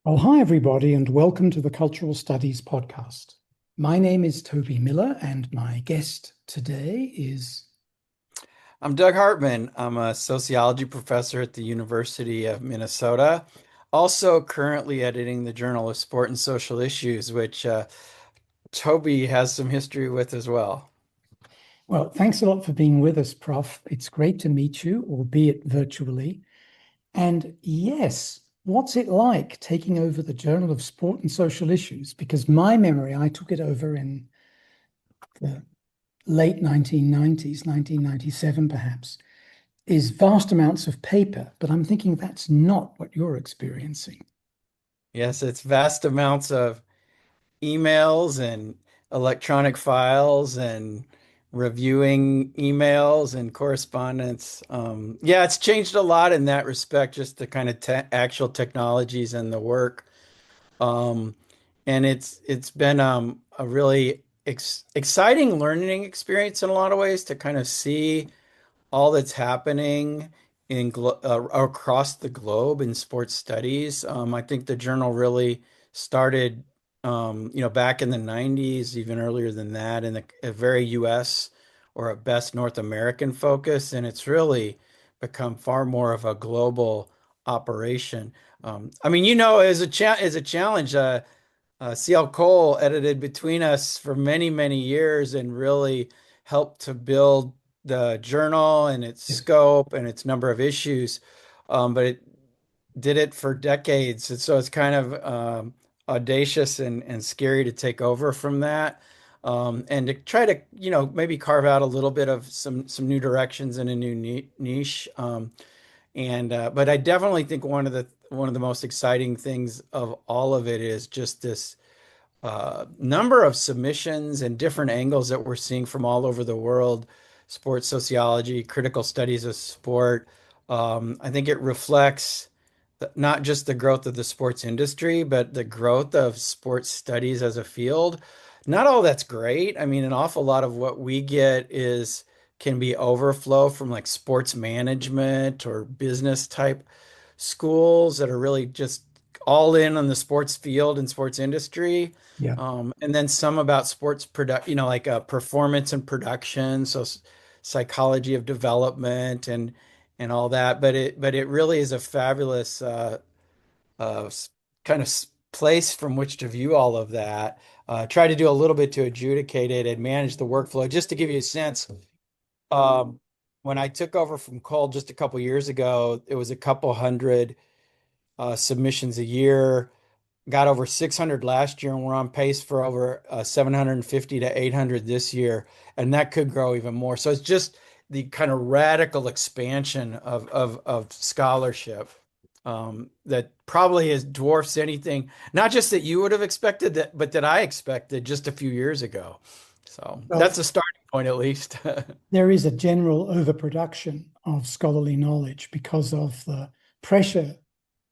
Well, hi, everybody, and welcome to the Cultural Studies Podcast. My name is Toby Miller, and my guest today is. I'm Doug Hartmann. I'm a sociology professor at the University of Minnesota. Also, currently editing the Journal of Sport and Social Issues, which Toby has some history with as well. Well, thanks a lot for being with us, Prof. It's great to meet you, albeit virtually. And yes, what's it like taking over the Journal of Sport and Social Issues? Because my memory, I took it over in the late 1990s, 1997 perhaps, is vast amounts of paper, but I'm thinking that's not what you're experiencing. Yes, it's vast amounts of emails and electronic files and reviewing emails and correspondence. Yeah, it's changed a lot in that respect, just the kind of te actual technologies and the work. Um, and it's been a really exciting learning experience in a lot of ways to kind of see all that's happening across the globe in sports studies. I think the journal really started, back in the 90s, even earlier than that, in a very US or a best North American focus, and it's really become far more of a global operation. I mean, as a challenge, CL Cole edited between us for many, many years and really helped to build the journal and its Yes. scope and its number of issues. But it did it for decades. And so it's kind of audacious and scary to take over from that. And to try to, maybe carve out a little bit of some new directions and a new niche. But I definitely think one of the most exciting things of all of it is just this number of submissions and different angles that we're seeing from all over the world, sports sociology, critical studies of sport. I think it reflects not just the growth of the sports industry, but the growth of sports studies as a field. Not all that's great. I mean, an awful lot of what we get is can be overflow from like sports management or business type schools that are really just all in on the sports field and sports industry. Yeah. And then some about sports product, like performance and production, so psychology of development and all that. But it really is a fabulous uh, s- kind of place from which to view all of that. Try to do a little bit to adjudicate it and manage the workflow. Just to give you a sense, um, when I took over from Cole just a couple years ago, it was a couple hundred submissions a year. Got over 600 last year, and we're on pace for over 750 to 800 this year, and that could grow even more. So it's just the kind of radical expansion of scholarship that probably is dwarfs anything, not just that you would have expected, but that I expected just a few years ago. So Well, that's a starting point, at least. there is a general overproduction of scholarly knowledge because of the pressure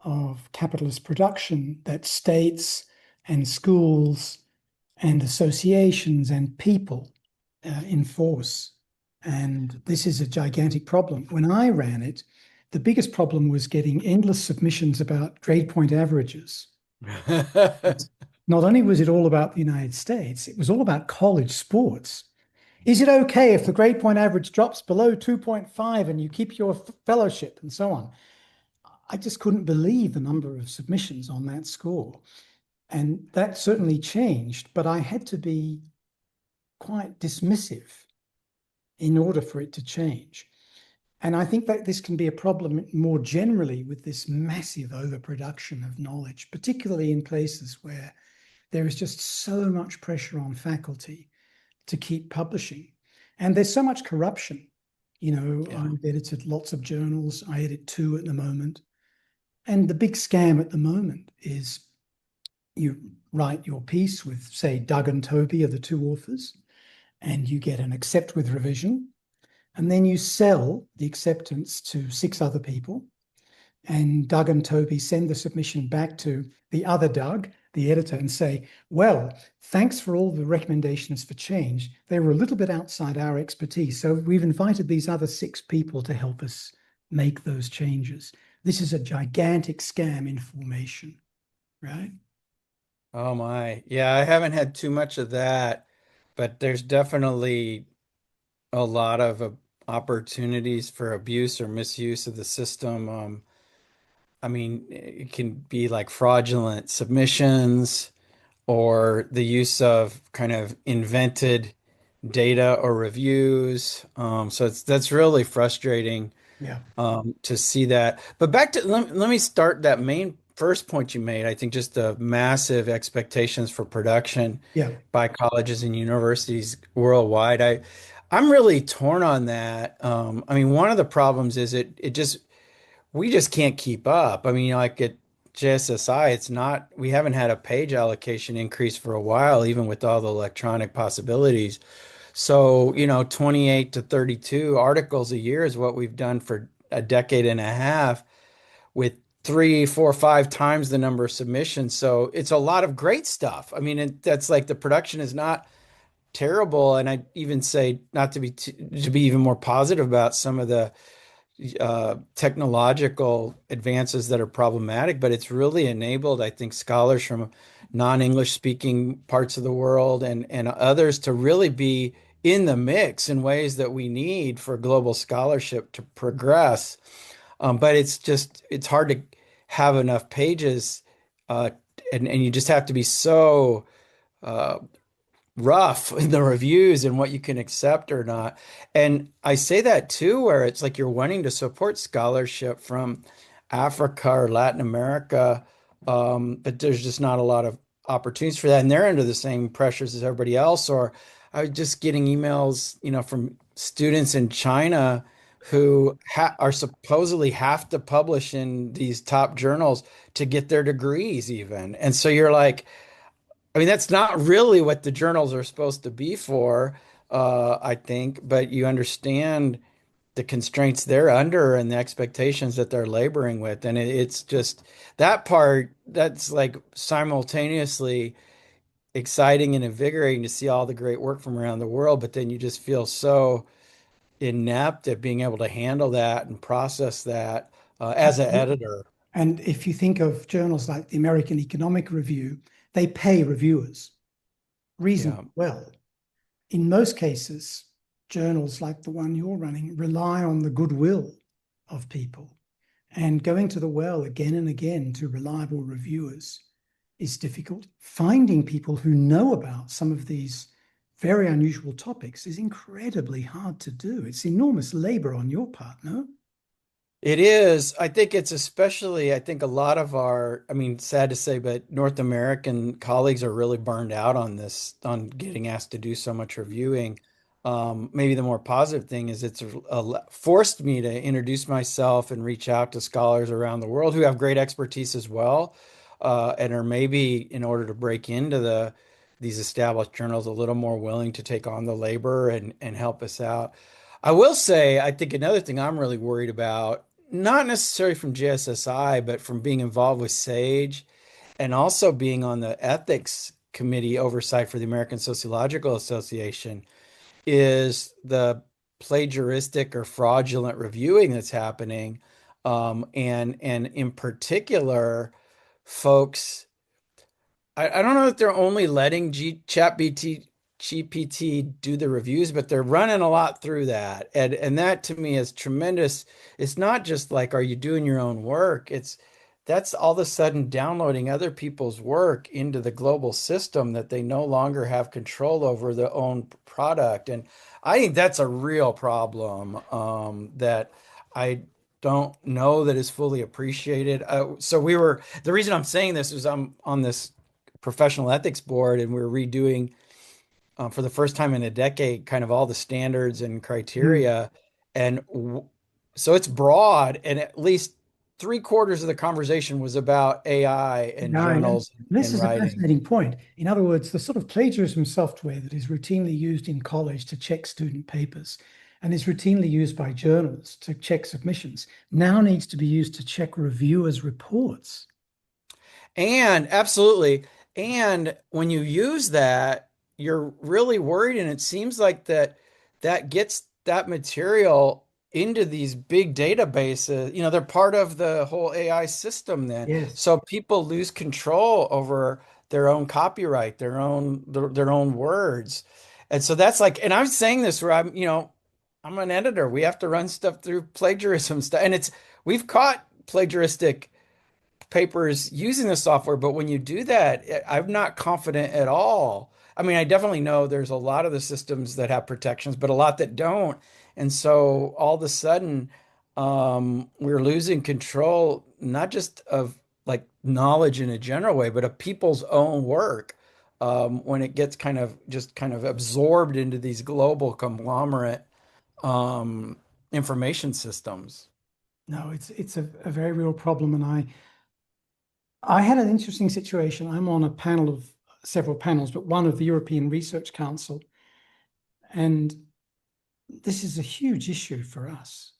of capitalist production that states and schools and associations and people enforce. And this is a gigantic problem. When I ran it, the biggest problem was getting endless submissions about grade point averages. Not only was it all about the United States, it was all about college sports. Is it okay if the grade point average drops below 2.5 and you keep your fellowship and so on? I just couldn't believe the number of submissions on that score. And that certainly changed, but I had to be quite dismissive in order for it to change. And I think that this can be a problem more generally with this massive overproduction of knowledge, particularly in places where there is just so much pressure on faculty to keep publishing. And there's so much corruption. Yeah. I've edited lots of journals. I edit two at the moment. And the big scam at the moment is you write your piece with, say, Doug and Toby are the two authors, and you get an accept with revision. And then you sell the acceptance to six other people. And Doug and Toby send the submission back to the other Doug, the editor, and say, well, thanks for all the recommendations for change. They were a little bit outside our expertise. So we've invited these other six people to help us make those changes. This is a gigantic scam in formation. right? Oh my. Yeah, I haven't had too much of that, but there's definitely a lot of opportunities for abuse or misuse of the system. I mean, it can be like fraudulent submissions or the use of kind of invented data or reviews. So that's really frustrating Yeah, to see that. But back to let me start that main first point you made. I think just the massive expectations for production yeah, by colleges and universities worldwide. I'm really torn on that. I mean, one of the problems is it just we just can't keep up. I mean, like at JSSI, it's not we haven't had a page allocation increase for a while, even with all the electronic possibilities. So, 28 to 32 articles a year is what we've done for a decade and a half with three, four, five times the number of submissions. So it's a lot of great stuff. I mean, that's like the production is not terrible. And I even say not to be even more positive about some of the technological advances that are problematic, but it's really enabled, I think, scholars from non-English speaking parts of the world and others to really be in the mix in ways that we need for global scholarship to progress. But it's hard to have enough pages, uh, and you just have to be so uh, rough in the reviews and what you can accept or not. And I say that too, where it's like you're wanting to support scholarship from Africa or Latin America, but there's just not a lot of opportunities for that. And they're under the same pressures as everybody else. Or I was just getting emails, from students in China who are supposedly have to publish in these top journals to get their degrees even. And so you're like, I mean, that's not really what the journals are supposed to be for, I think, but you understand the constraints they're under and the expectations that they're laboring with. And it's just that part that's like simultaneously exciting and invigorating to see all the great work from around the world, but then you just feel so inept at being able to handle that and process that as an absolutely. editor. And if you think of journals like the American Economic Review, they pay reviewers Yeah. reasonably well. In most cases, journals like the one you're running rely on the goodwill of people. And going to the well again and again to reliable reviewers is difficult. Finding people who know about some of these very unusual topics is incredibly hard to do. It's enormous labor on your part, no? It is. I think it's especially, I think a lot of our, I mean, sad to say, but North American colleagues are really burned out on this, on getting asked to do so much reviewing. Maybe the more positive thing is it's forced me to introduce myself and reach out to scholars around the world who have great expertise as well, and are maybe in order to break into these established journals a little more willing to take on the labor and help us out. I will say, I think another thing I'm really worried about not necessarily from JSSI, but from being involved with SAGE and also being on the ethics committee oversight for the American Sociological Association is the plagiaristic or fraudulent reviewing that's happening. And in particular, folks I don't know if they're only letting GPT do the reviews, but they're running a lot through that. And that to me is tremendous. It's not just like, are you doing your own work? That's all of a sudden downloading other people's work into the global system that they no longer have control over their own product. And I think that's a real problem that I don't know that is fully appreciated. The reason I'm saying this is I'm on this professional ethics board and we're redoing for the first time in a decade kind of all the standards and Mm. criteria and so it's broad and at least three-quarters of the conversation was about AI and Yeah, yeah. journals This and is a writing. fascinating point. In other words, the sort of plagiarism software that is routinely used in college to check student papers and is routinely used by journals to check submissions now needs to be used to check reviewers' reports. And absolutely. And when you use that, you're really worried. And it seems like that gets that material. into these big databases. They're part of the whole AI system then. Yes. So people lose control over their own copyright, their own words. And so that's like, and I'm saying this where I'm an editor. We have to run stuff through plagiarism stuff. And we've caught plagiaristic papers using the software, but when you do that, I'm not confident at all. I mean, I definitely know there's a lot of the systems that have protections, but a lot that don't. And so all of a sudden, we're losing control, not just of like knowledge in a general way, but of people's own work, when it gets kind of absorbed into these global conglomerate, um, information systems. No, it's a very real problem, and I had an interesting situation. I'm on a panel of several panels, but one of the European Research Council, and this is a huge issue for us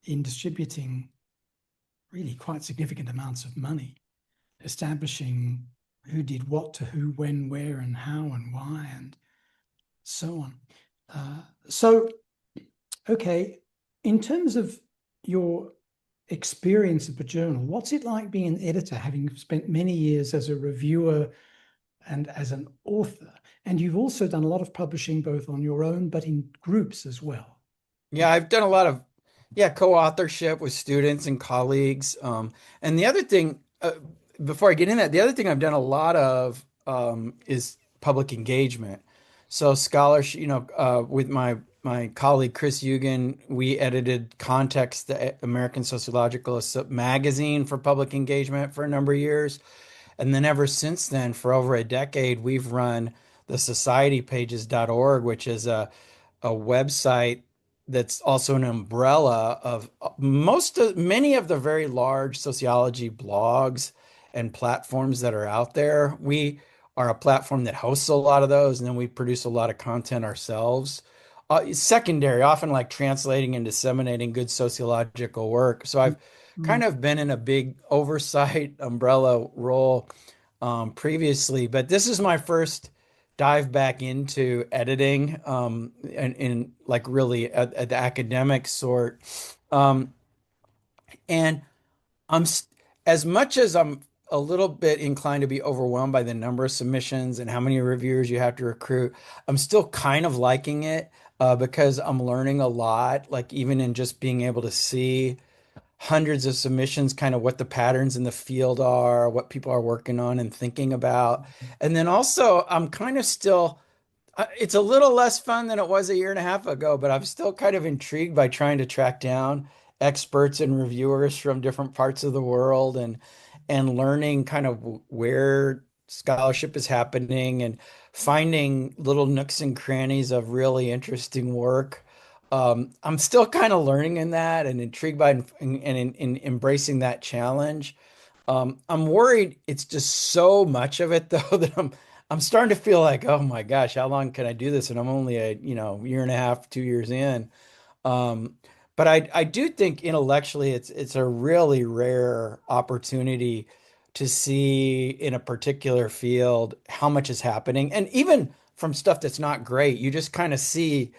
in distributing really quite significant amounts of money, establishing who did what to who, when, where, and how, and why, and so on. So, okay, in terms of your experience of a journal, what's it like being an editor, having spent many years as a reviewer and as an author? And you've also done a lot of publishing both on your own, but in groups as well. Yeah, I've done a lot of co-authorship with students and colleagues. And the other thing, before I get in that, the other thing I've done a lot of is public engagement. So scholarship, with my colleague Chris Eugen, we edited Context, the American Sociological magazine for public engagement for a number of years. And then ever since then, for over a decade, we've run the societypages.org, which is a website that's also an umbrella of many of the very large sociology blogs and platforms that are out there. We are a platform that hosts a lot of those, and then we produce a lot of content ourselves. Secondary, often like translating and disseminating good sociological work. So I've kind Mm. of been in a big oversight umbrella role, previously, but this is my first dive back into editing, and in like really at the academic sort. Um, and I'm as much as I'm a little bit inclined to be overwhelmed by the number of submissions and how many reviewers you have to recruit, I'm still kind of liking it, because I'm learning a lot, like even in just being able to see hundreds of submissions, kind of what the patterns in the field are, what people are working on and thinking about. And then also, I'm kind of still, it's a little less fun than it was a year and a half ago, but I'm still kind of intrigued by trying to track down experts and reviewers from different parts of the world, and learning kind of where scholarship is happening and finding little nooks and crannies of really interesting work. I'm still kind of learning in that and intrigued by and embracing that challenge. I'm worried it's just so much of it though that I'm starting to feel like, oh my gosh, how long can I do this? And I'm only a, year and a half, 2 years in. Um, but I do think intellectually it's a really rare opportunity to see in a particular field how much is happening. And even from stuff that's not great, you just kind of see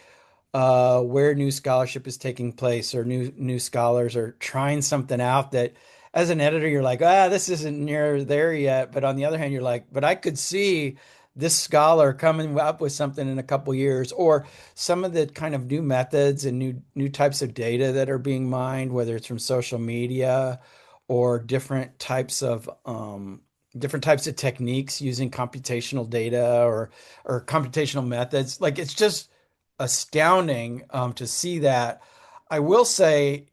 where new scholarship is taking place, or new scholars are trying something out that as an editor you're like, this isn't near there yet, but on the other hand you're like, but I could see this scholar coming up with something in a couple years, or some of the kind of new methods and new types of data that are being mined, whether it's from social media or different types of techniques using computational data, or computational methods. Like it's just astounding, to see that. I will say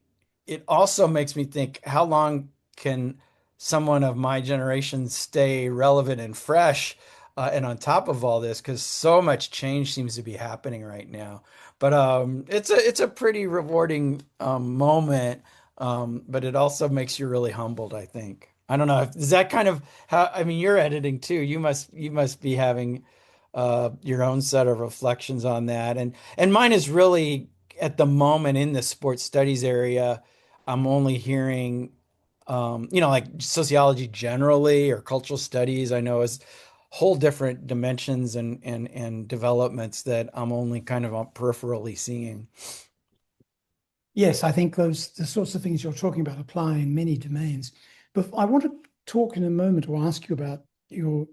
it also makes me think, how long can someone of my generation stay relevant and fresh, and on top of all this? Because so much change seems to be happening right now. But it's a pretty rewarding, moment, but it also makes you really humbled, I think. I don't know if is that kind of how, I mean, you're editing too. You must be having your own set of reflections on that. And mine is really at the moment in the sports studies area. I'm only hearing, like sociology generally or cultural studies. I know is whole different dimensions and developments that I'm only kind of peripherally seeing. Yes, I think those the sorts of things you're talking about apply in many domains. But I want to talk in a moment or ask you about your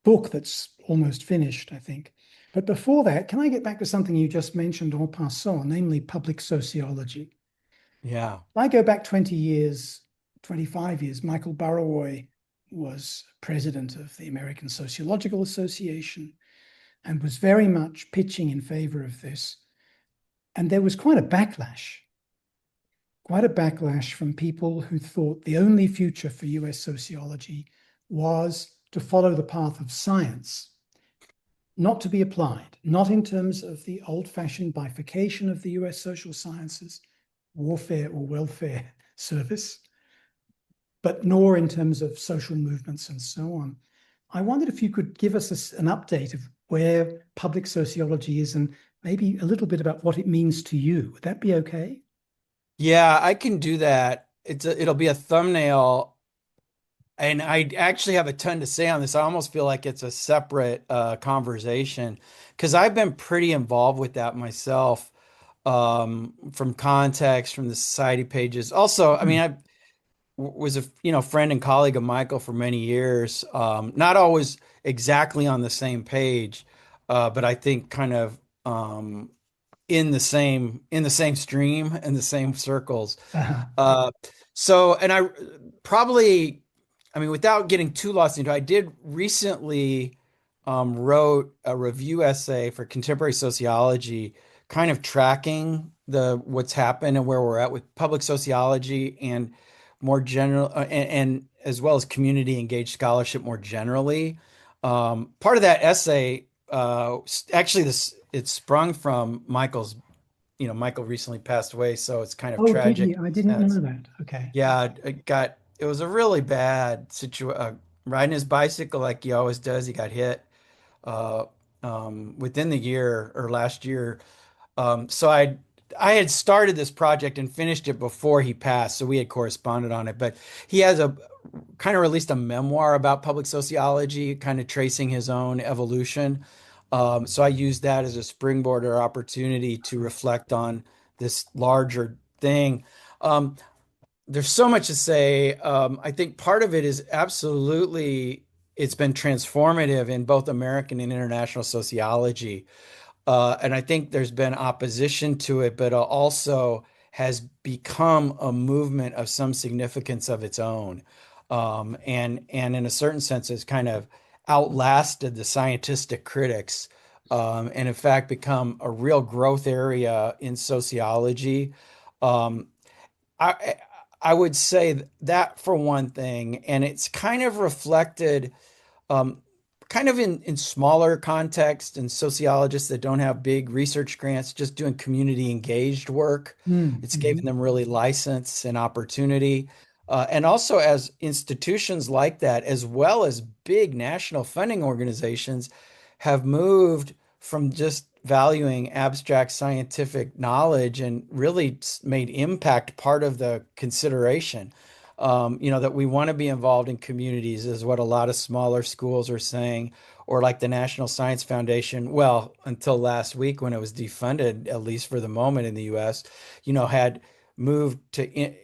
book that's almost finished, I think. But before that, can I get back to something you just mentioned en passant, namely public sociology? Yeah. If I go back 20 years, 25 years, Michael Burawoy was president of the American Sociological Association and was very much pitching in favor of this. And there was quite a backlash from people who thought the only future for US sociology was to follow the path of science, not to be applied, not in terms of the old-fashioned bifurcation of the US social sciences, warfare or welfare service, but nor in terms of social movements and so on. I wondered if you could give us an update of where public sociology is and maybe a little bit about what it means to you. Would that be okay? Yeah, I can do that. It'll be a thumbnail, and I actually have a ton to say on this. I almost feel like it's a separate conversation because I've been pretty involved with that myself, from context, from the society pages. Also, I mean, Hmm. I was a friend and colleague of Michael for many years. Not always exactly on the same page, but I think kind of in the same stream in the same circles. Uh-huh. Uh, so, and I probably, I mean, without getting too lost into it, I did recently wrote a review essay for contemporary sociology, kind of tracking the what's happened and where we're at with public sociology and more general, and as well as community engaged scholarship more generally. Part of that essay, actually, this it sprung from Michael's. Michael recently passed away, so it's kind of Oh, did tragic he? in I a didn't know sense. that. Okay. Yeah, it was a really bad situation. Riding his bicycle like he always does, he got hit uh, within the year or last year. So I had started this project and finished it before he passed, so we had corresponded on it. But he has a kind of released a memoir about public sociology, kind of tracing his own evolution. So I used that as a springboard or opportunity to reflect on this larger thing. Um, there's so much to say. I think part of it is absolutely it's been transformative in both American and international sociology. And I think there's been opposition to it, but also has become a movement of some significance of its own. And in a certain sense has kind of outlasted the scientific critics, and in fact become a real growth area in sociology. Um, I I would say that for one thing, and it's kind of reflected um, kind of in smaller context and sociologists that don't have big research grants, just doing community engaged work. It's given Mm-hmm. them really license and opportunity. And also as institutions like that, as well as big national funding organizations, have moved from just valuing abstract scientific knowledge and really made impact part of the consideration. That we want to be involved in communities is what a lot of smaller schools are saying, or like the National Science Foundation. Well, until last week when it was defunded, at least for the moment in the US, had moved to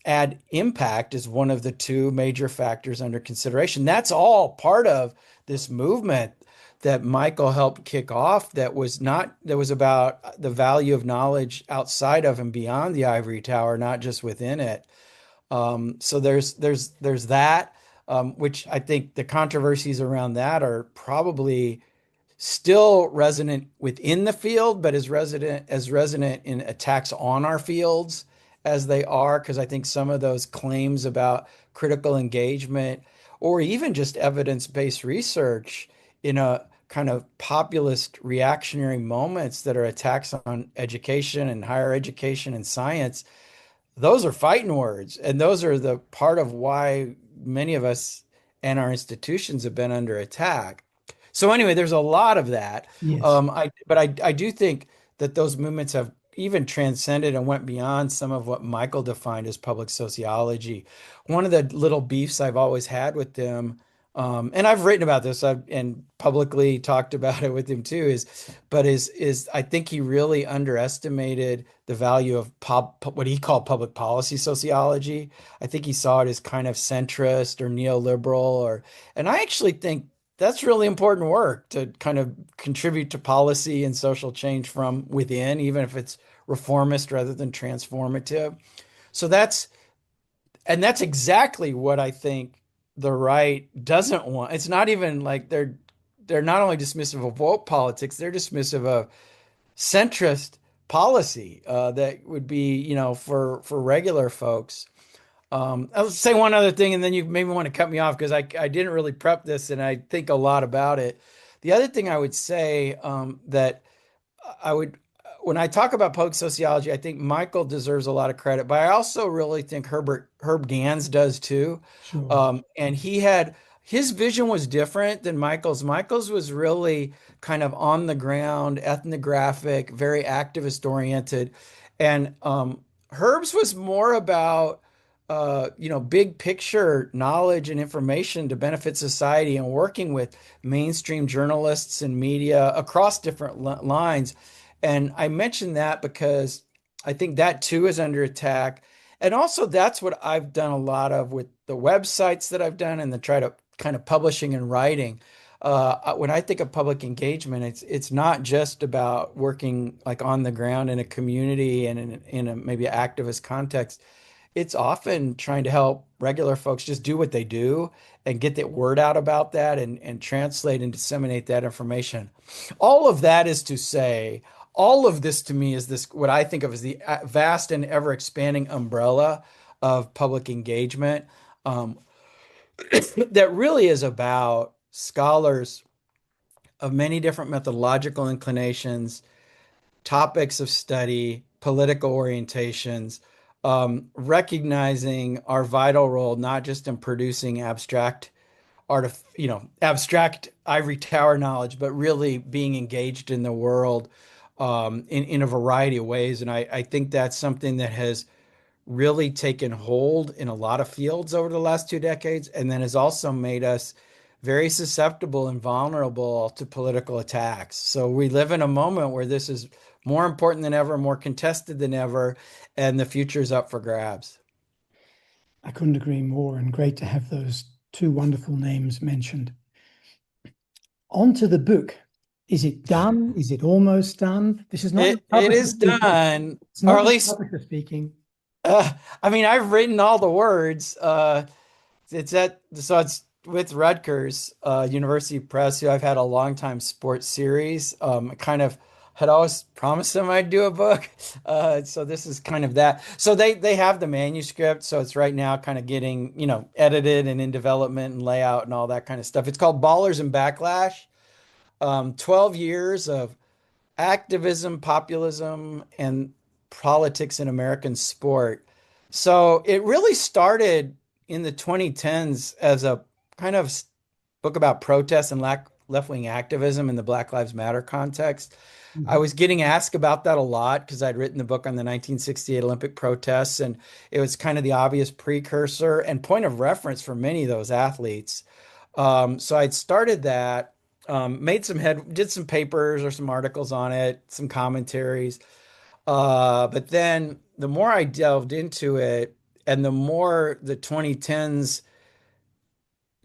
add impact as one of the two major factors under consideration. That's all part of this movement that Michael helped kick off that was about the value of knowledge outside of and beyond the ivory tower, not just within it. So there's that, which I think the controversies around that are probably still resonant within the field, but as resonant in attacks on our fields as they are, because I think some of those claims about critical engagement or even just evidence-based research in a kind of populist reactionary moments that are attacks on education and higher education and science, those are fighting words, and those are the part of why many of us and our institutions have been under attack. So anyway, there's a lot of that. Yes. I do think that those movements have even transcended and went beyond some of what Michael defined as public sociology. One of the little beefs I've always had with them, And I've written about this and publicly talked about it with him too, is I think he really underestimated the value of what he called public policy sociology. I think he saw it as kind of centrist or neoliberal, and I actually think that's really important work to kind of contribute to policy and social change from within, even if it's reformist rather than transformative. So that's exactly what I think the right doesn't want. It's not even like they're not only dismissive of woke politics, they're dismissive of centrist policy that would be, for regular folks. I'll say one other thing, and then you maybe want to cut me off because I didn't really prep this, and I think a lot about it. The other thing I would say that I would, when I talk about public sociology, I think Michael deserves a lot of credit, but I also really think Herb Gans does too. Sure. And his vision was different than Michael's. Michael's was really kind of on the ground, ethnographic, very activist oriented, and Herb's was more about big picture knowledge and information to benefit society and working with mainstream journalists and media across different lines. And I mention that because I think that too is under attack. And also, that's what I've done a lot of with the websites that I've done and the try to kind of publishing and writing. When I think of public engagement, it's not just about working like on the ground in a community and in a maybe activist context. It's often trying to help regular folks just do what they do and get the word out about that and translate and disseminate that information. All of that is to say, all of this to me is this what I think of as the vast and ever expanding umbrella of public engagement um, that really is about scholars of many different methodological inclinations, topics of study, political orientations, recognizing our vital role not just in producing abstract ivory tower knowledge, but really being engaged in the world in a variety of ways. And I think that's something that has really taken hold in a lot of fields over the last 2 decades, and then has also made us very susceptible and vulnerable to political attacks. So we live in a moment where this is more important than ever, more contested than ever, and the future is up for grabs. I couldn't agree more, and great to have those two wonderful names mentioned. On to the book. Is it done? Is it almost done? This is not your It publisher is speaking. done, It's or not at your least publisher speaking. I mean, I've written all the words. It's with Rutgers University Press, who I've had a long time sports series. I kind of had always promised them I'd do a book. So this is kind of that. So they have the manuscript, so it's right now kind of getting, edited and in development and layout and all that kind of stuff. It's called Ballers and Backlash. 12 years of activism, populism, and politics in American sport. So it really started in the 2010s as a kind of book about protests and left-wing activism in the Black Lives Matter context. I Mhm. was getting asked about that a lot because I'd written the book on the 1968 Olympic protests, and it was kind of the obvious precursor and point of reference for many of those athletes. So I'd started that, did some papers or some articles on it, some commentaries. But then the more I delved into it, and the more the 2010s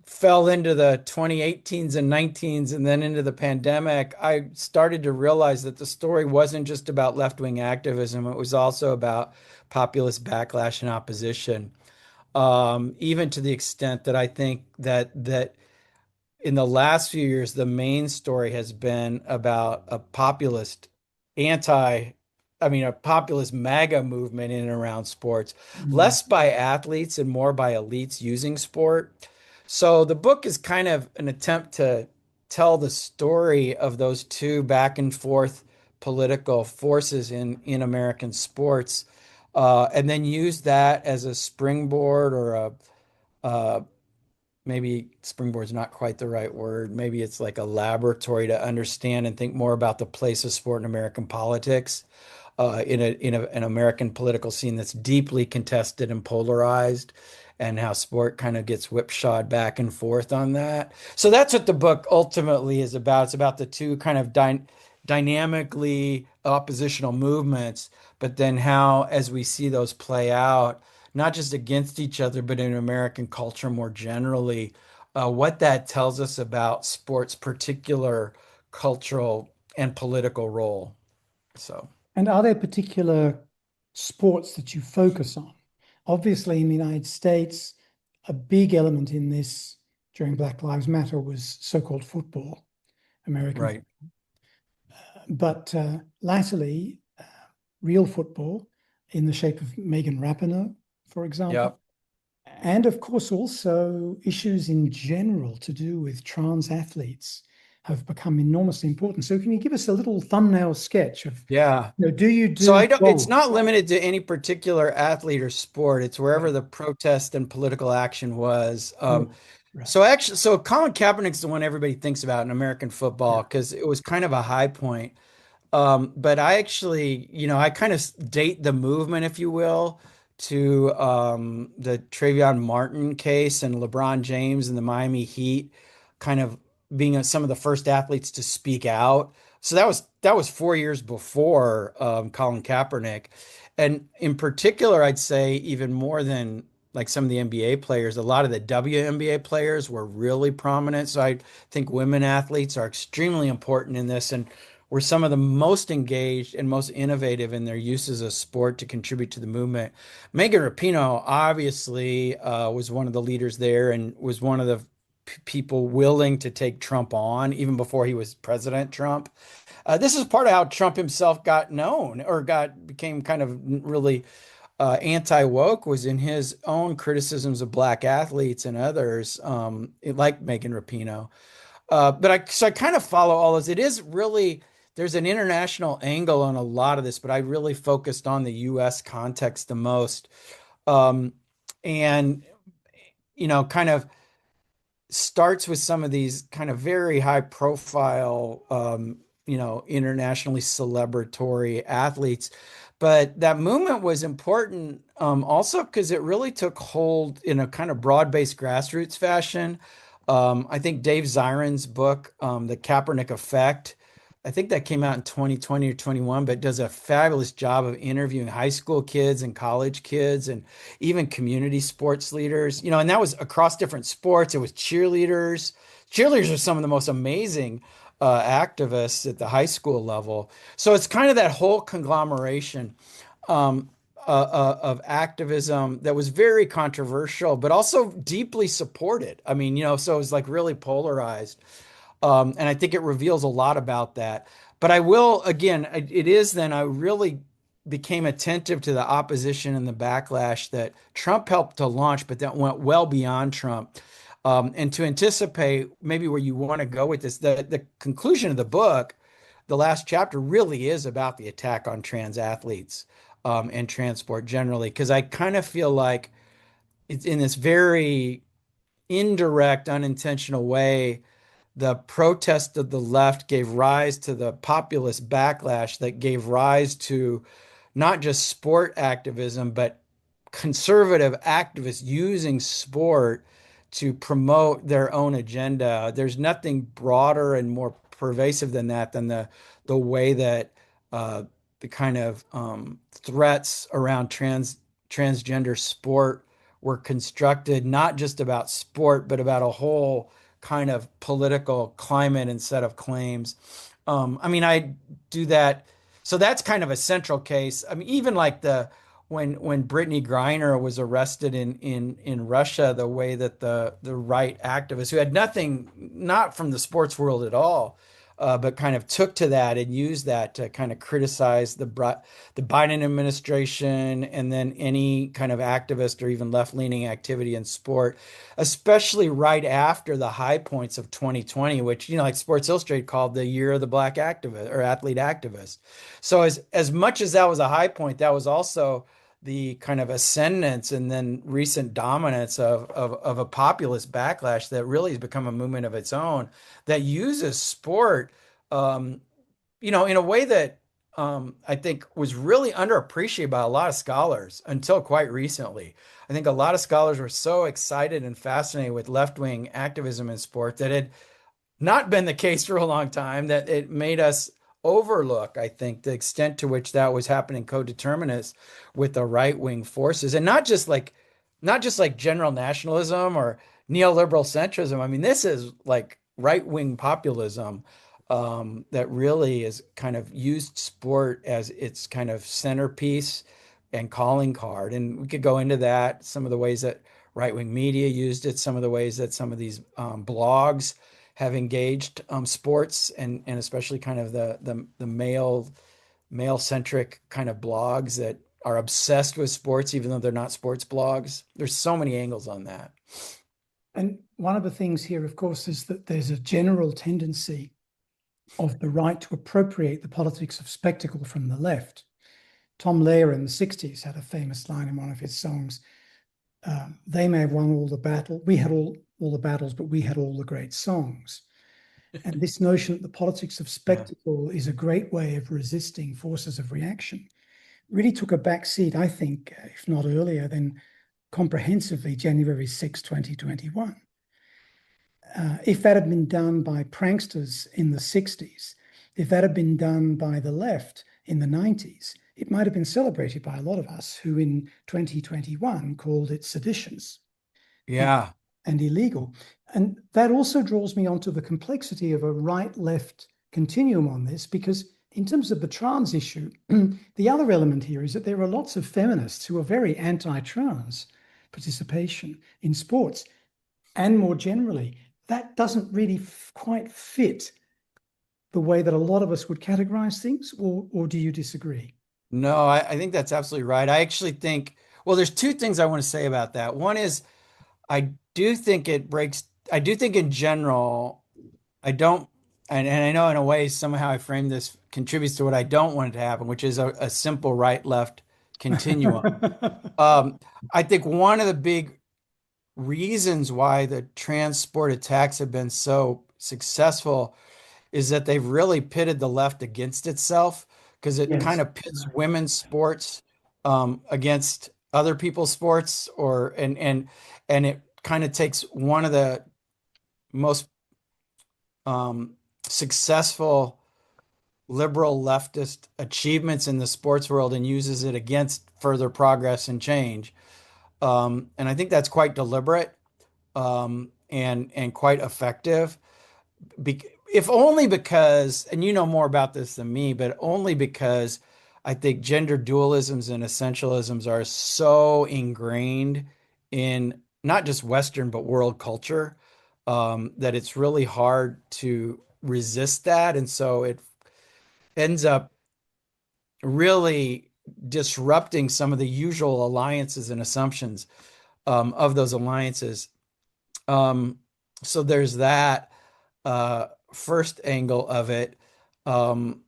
fell into the 2018s and 19s and then into the pandemic, I started to realize that the story wasn't just about left-wing activism, it was also about populist backlash and opposition. Even to the extent that I think that in the last few years, the main story has been about anti, a populist MAGA movement in and around sports, Mm. less by athletes and more by elites using sport. So the book is kind of an attempt to tell the story of those two back and forth political forces in American sports, and then use that as a springboard or a maybe springboard is not quite the right word. Maybe it's like a laboratory to understand and think more about the place of sport in American politics, in an American political scene that's deeply contested and polarized. and how sport kind of gets whipshod back and forth on that. So that's what the book ultimately is about. It's about the two kind of dynamically oppositional movements, but then how, as we see those play out, not just against each other, but in American culture more generally, what that tells us about sports' particular cultural and political role. So, And are there particular sports that you focus on? Obviously, in the United States, a big element in this during Black Lives Matter was so-called football, American right. football. But latterly, real football in the shape of Megan Rapinoe, for example, Yep. and of course also issues in general to do with trans athletes have become enormously important. So can you give us a little thumbnail sketch of, Yeah. do you So do I don't, it's both? not limited to any particular athlete or sport. It's wherever the protest and political action was. Right, right. So actually, so Colin Kaepernick's the one everybody thinks about in American Yeah. football because it was kind of a high point. But I actually, I kind of date the movement, if you will, to the Trayvon Martin case and LeBron James and the Miami Heat kind of being some of the first athletes to speak out. So that was 4 years before Colin Kaepernick. And in particular, I'd say even more than like some of the NBA players, a lot of the WNBA players were really prominent. So I think women athletes are extremely important in this. And were some of the most engaged and most innovative in their uses of sport to contribute to the movement. Megan Rapinoe obviously was one of the leaders there and was one of the people willing to take Trump on even before he was President Trump. This is part of how Trump himself got known or became kind of really anti-woke was in his own criticisms of black athletes and others, like Megan Rapinoe. So I kind of follow all those. It is really there's an international angle on a lot of this, but I really focused on the U.S. context the most. Um, and kind of starts with some of these kind of very high profile, internationally celebratory athletes. But that movement was important also because it really took hold in a kind of broad-based grassroots fashion. I think Dave Zirin's book, The Kaepernick Effect, I think that came out in 2020 or 21, but does a fabulous job of interviewing high school kids and college kids and even community sports leaders, and that was across different sports. It was cheerleaders. Cheerleaders are some of the most amazing activists at the high school level. So it's kind of that whole conglomeration um, of activism that was very controversial, but also deeply supported. I mean, so it was like really polarized. And I think it reveals a lot about that. But I will, again, it is then I really became attentive to the opposition and the backlash that Trump helped to launch, but that went well beyond Trump. And to anticipate maybe where you want to go with this, the conclusion of the book, the last chapter really is about the attack on trans athletes and transport generally, because I kind of feel like it's in this very indirect, unintentional way the protest of the left gave rise to the populist backlash that gave rise to not just sport activism, but conservative activists using sport to promote their own agenda. There's nothing broader and more pervasive than that, than the way that uh, the kind of threats around transgender sport were constructed, not just about sport, but about a whole kind of political climate and set of claims. I mean, I do that. So that's kind of a central case. I mean, even like when Brittany Griner was arrested in Russia, the way that the right activists who had nothing, not from the sports world at all, but kind of took to that and used that to kind of criticize the Biden administration and then any kind of activist or even left-leaning activity in sport, especially right after the high points of 2020, which, like Sports Illustrated called the year of the black activist or athlete activist. So as much as that was a high point, that was also the kind of ascendance and then recent dominance of a populist backlash that really has become a movement of its own that uses sport, um, in a way that I think was really underappreciated by a lot of scholars until quite recently. I think a lot of scholars were so excited and fascinated with left-wing activism in sport that it not been the case for a long time, that it made us overlook, I think, the extent to which that was happening codeterminous with the right-wing forces. And not just like general nationalism or neoliberal centrism. I mean, this is like right-wing populism that really is kind of used sport as its kind of centerpiece and calling card. And we could go into that, some of the ways that right-wing media used it, some of the ways that some of these blogs have engaged sports and especially kind of the male centric kind of blogs that are obsessed with sports, even though they're not sports blogs. There's so many angles on that. And one of the things here, of course, is that there's a general tendency of the right to appropriate the politics of spectacle from the left. Tom Lehrer in the 60s had a famous line in one of his songs. They may have won all the battle. We had all the battles, but we had all the great songs. And this notion that the politics of Yeah. spectacle is a great way of resisting forces of reaction really took a back seat, I think, if not earlier, than comprehensively January 6, 2021. If that had been done by pranksters in the 60s, if that had been done by the left in the 90s, it might have been celebrated by a lot of us who in 2021 called it seditious and, Yeah. and illegal. And that also draws me onto the complexity of a right-left continuum on this, because in terms of the trans issue, the other element here is that there are lots of feminists who are very anti-trans participation in sports. And more generally, that doesn't really quite fit the way that a lot of us would categorize things, or do you disagree? No, I think that's absolutely right. I actually think, well, there's two things I want to say about that. One is I do think it breaks, I do think in general, I don't, and I know in a way somehow I frame this contributes to what I don't want it to happen, which is a simple right-left continuum. Um, I think one of the big reasons why the transport attacks have been so successful is that they've really pitted the left against itself because it kind Yes. of pits women's sports against other people's sports or and it kind of takes one of the most successful liberal leftist achievements in the sports world and uses it against further progress and change. And I think that's quite deliberate and quite effective. Be if only because, and you know more about this than me, but only because I think gender dualisms and essentialisms are so ingrained in not just Western, but world culture, that it's really hard to resist that. And so it ends up really disrupting some of the usual alliances and assumptions of those alliances. Um, so there's that first angle of it. Um,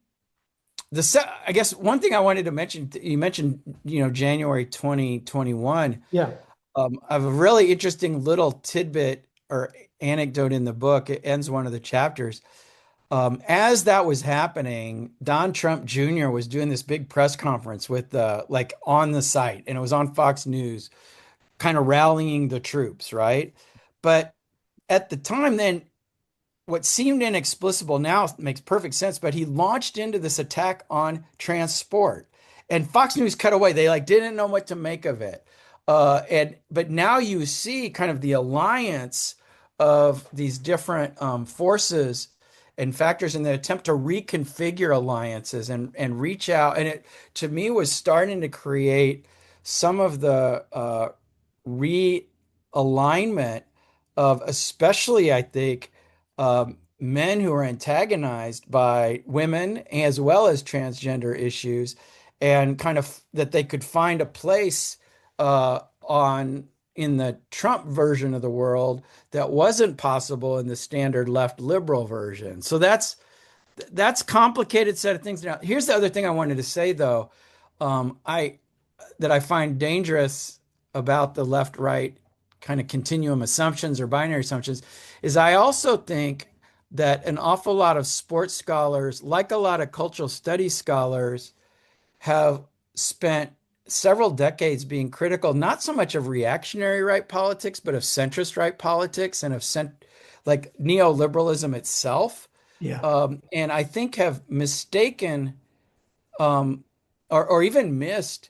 I guess one thing I wanted to mention, you mentioned, January 2021. Yeah. I have a really interesting little tidbit or anecdote in the book. It ends one of the chapters. As that was happening, Don Trump Jr. was doing this big press conference with like on the site, and it was on Fox News, kind of rallying the troops, right? But at the time, then what seemed inexplicable now makes perfect sense, but he launched into this attack on transport. And Fox News cut away. They like didn't know what to make of it. But now you see kind of the alliance of these different forces and factors in the attempt to reconfigure alliances and reach out. And it to me was starting to create some of the realignment of especially, I think, men who are antagonized by women as well as transgender issues, and kind of that they could find a place on in the Trump version of the world that wasn't possible in the standard left liberal version. So that's complicated set of things. Now, here's the other thing I wanted to say though. I that I find dangerous about the left-right kind of continuum assumptions or binary assumptions is I also think that an awful lot of sports scholars, like a lot of cultural studies scholars, have spent several decades being critical, not so much of reactionary right politics, but of centrist right politics and of like neoliberalism itself. Yeah. And I think have mistaken um, or even missed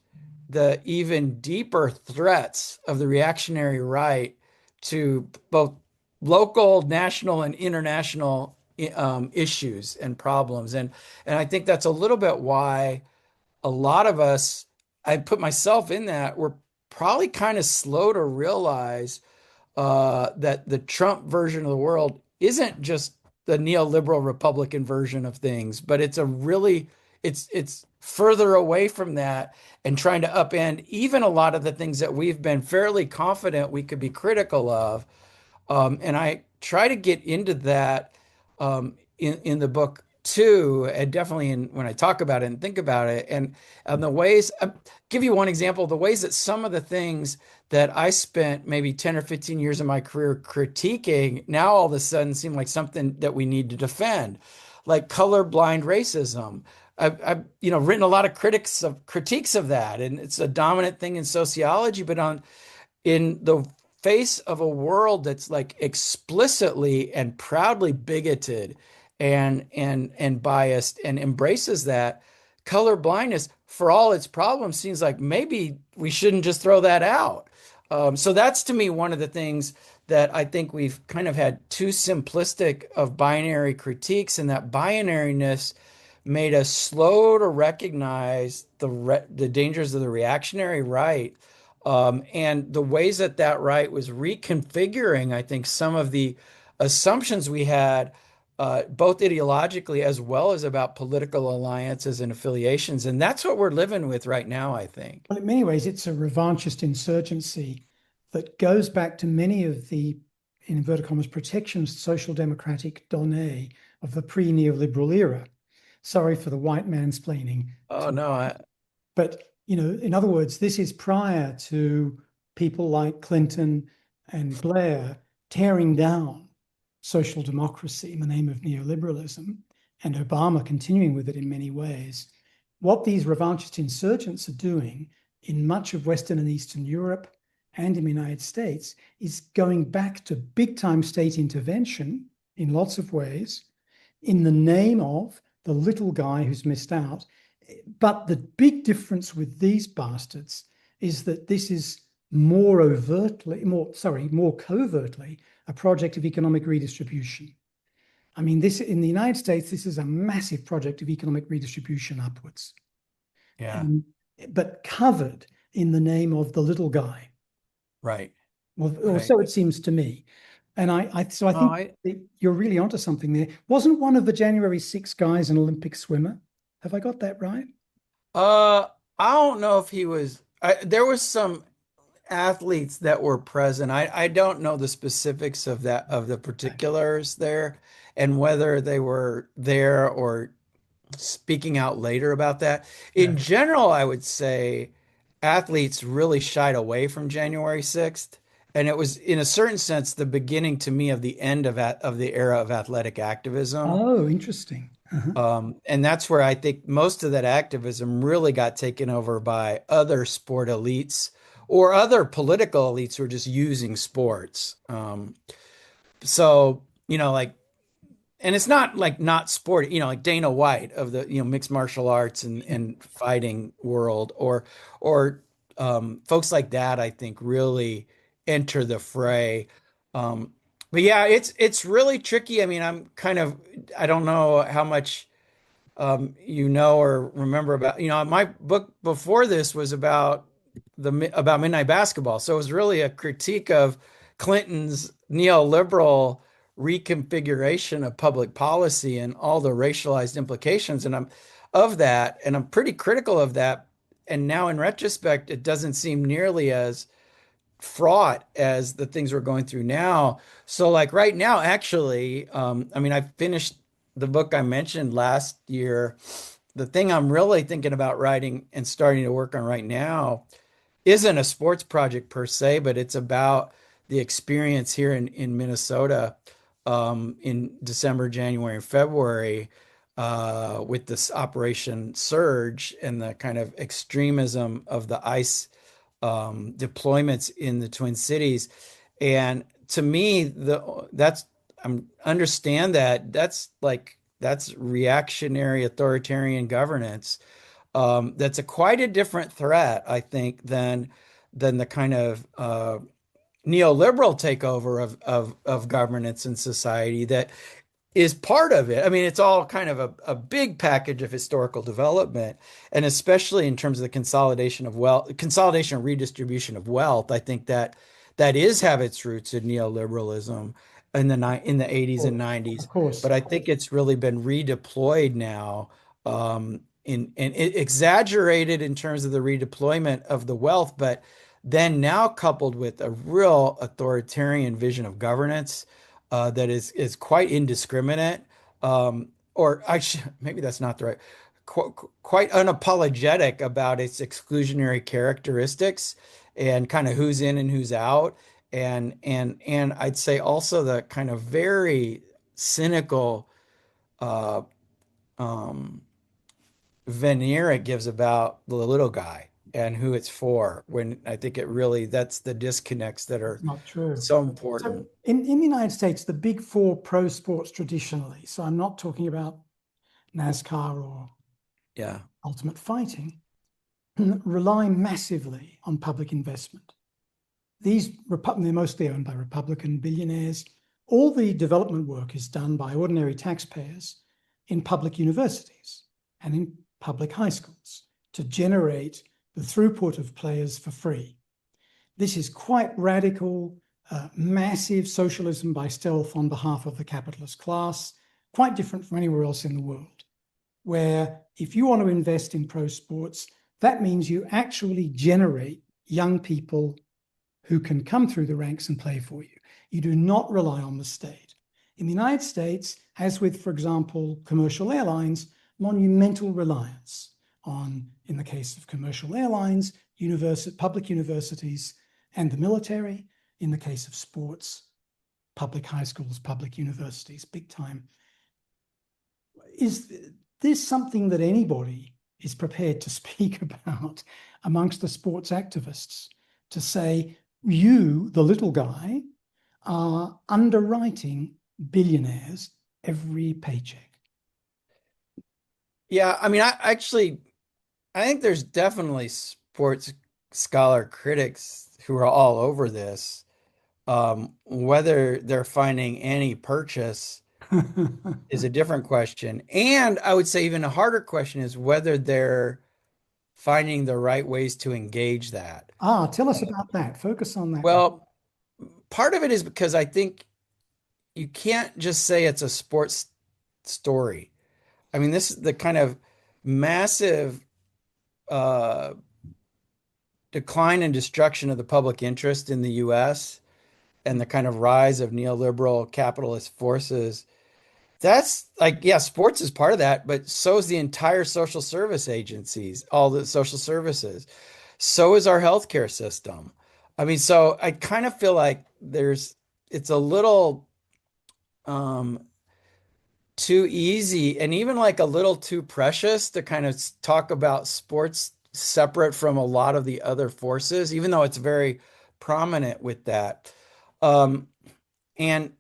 the even deeper threats of the reactionary right to both local, national, and international issues and problems. And I think that's a little bit why a lot of us, I put myself in that, we're probably kind of slow to realize that the Trump version of the world isn't just the neoliberal Republican version of things, but it's a really it's further away from that and trying to upend even a lot of the things that we've been fairly confident we could be critical of. And I try to get into that in the book too, and definitely in when I talk about it and think about it, and the ways. Give you one example: the ways that some of the things that I spent maybe 10 or 15 years of my career critiquing now all of a sudden seem like something that we need to defend, like colorblind racism. I've written a lot of critiques of that, and it's a dominant thing in sociology, but on in the face of a world that's like explicitly and proudly bigoted and biased and embraces that color blindness for all its problems seems like maybe we shouldn't just throw that out. So that's to me one of the things that I think we've kind of had too simplistic of binary critiques, and that binariness made us slow to recognize the dangers of the reactionary right, and the ways that that right was reconfiguring, I think, some of the assumptions we had, both ideologically as well as about political alliances and affiliations. And that's what we're living with right now, I think. Well, in many ways, it's a revanchist insurgency that goes back to many of the, in inverted commas, protectionist social democratic données of the pre-neoliberal era. Sorry for the white mansplaining. Oh, no, But, in other words, this is prior to people like Clinton and Blair tearing down social democracy in the name of neoliberalism, and Obama continuing with it in many ways. What these revanchist insurgents are doing in much of Western and Eastern Europe and in the United States is going back to big time state intervention in lots of ways in the name of the little guy who's missed out. But the big difference with these bastards is that this is more covertly a project of economic redistribution. I mean, this in the United States, this is a massive project of economic redistribution upwards, yeah, but covered in the name of the little guy. right, Well, or right. so it seems to me. And I Oh, think you're really onto something there. Wasn't one of the January 6 guys an Olympic swimmer? Have I got that right? uh, I don't know if he was, there was some athletes that were present. I don't know the specifics of that, of the Okay. particulars there, and whether they were there or speaking out later about that. Yeah. In general, I would say athletes really shied away from January 6th. And it was, in a certain sense, the beginning to me of the end of the era of athletic activism. Oh, interesting. Uh-huh. And that's where I think most of that activism really got taken over by other sport elites or other political elites who are just using sports. So, like, and it's not like not sport, like Dana White of the, mixed martial arts and fighting world, or folks like that, I think really enter the fray. But yeah, it's really tricky. I mean, I don't know how much or remember about, my book before this was about midnight basketball. So it was really a critique of Clinton's neoliberal reconfiguration of public policy and all the racialized implications. And I'm pretty critical of that. And now in retrospect, it doesn't seem nearly as fraught as the things we're going through now. So like right now, actually, I mean, I finished the book I mentioned last year. The thing I'm really thinking about writing and starting to work on right now isn't a sports project per se, but it's about the experience here in Minnesota in December, January, and February with this Operation Surge and the kind of extremism of the ICE deployments in the Twin Cities. And to me, that's I understand that that's reactionary authoritarian governance. That's a quite a different threat, I think, than the kind of neoliberal takeover of governance and society that is part of it. I mean, it's all kind of a big package of historical development, and especially in terms of the consolidation of wealth, consolidation and redistribution of wealth. I think that that is have its roots in neoliberalism in the 80s and 90s, Of course. but I think it's really been redeployed now, exaggerated in terms of the redeployment of the wealth, but then now coupled with a real authoritarian vision of governance that is quite indiscriminate, or I should, maybe that's not the right, quite unapologetic about its exclusionary characteristics and kind of who's in and who's out, and I'd say also the kind of very cynical uh, um, veneer it gives about the little guy and who it's for. When I think it really that's the disconnects that That's are not true. so So important. in the United States, the big four pro sports traditionally, so I'm not talking about NASCAR or Yeah. ultimate fighting, rely massively on public investment. They're mostly owned by Republican billionaires. All the development work is done by ordinary taxpayers in public universities and in public high schools to generate the throughput of players for free. This is quite radical, massive socialism by stealth on behalf of the capitalist class, quite different from anywhere else in the world, where if you want to invest in pro sports, that means you actually generate young people who can come through the ranks and play for you. You do not rely on the state. In the United States, as with, for example, commercial airlines, monumental reliance on, in the case of commercial airlines, public universities and the military. In the case of sports, public high schools, public universities, big time. Is this something that anybody is prepared to speak about amongst the sports activists to say, you, the little guy, are underwriting billionaires every paycheck? Yeah, I mean, I think there's definitely sports scholar critics who are all over this. Whether they're finding any purchase is a different question. And I would say even a harder question is whether they're finding the right ways to engage that. Tell us about that. Focus on that one. Well, part of it is because I think you can't just say it's a sports story. I mean, this is the kind of massive uh, decline and destruction of the public interest in the US and the kind of rise of neoliberal capitalist forces. That's like, yeah, sports is part of that, but so is the entire social service agencies, all the social services. So is our healthcare system. I mean, so I kind of feel like it's a little um, too easy and even like a little too precious to kind of talk about sports separate from a lot of the other forces, even though it's very prominent with that. Um, and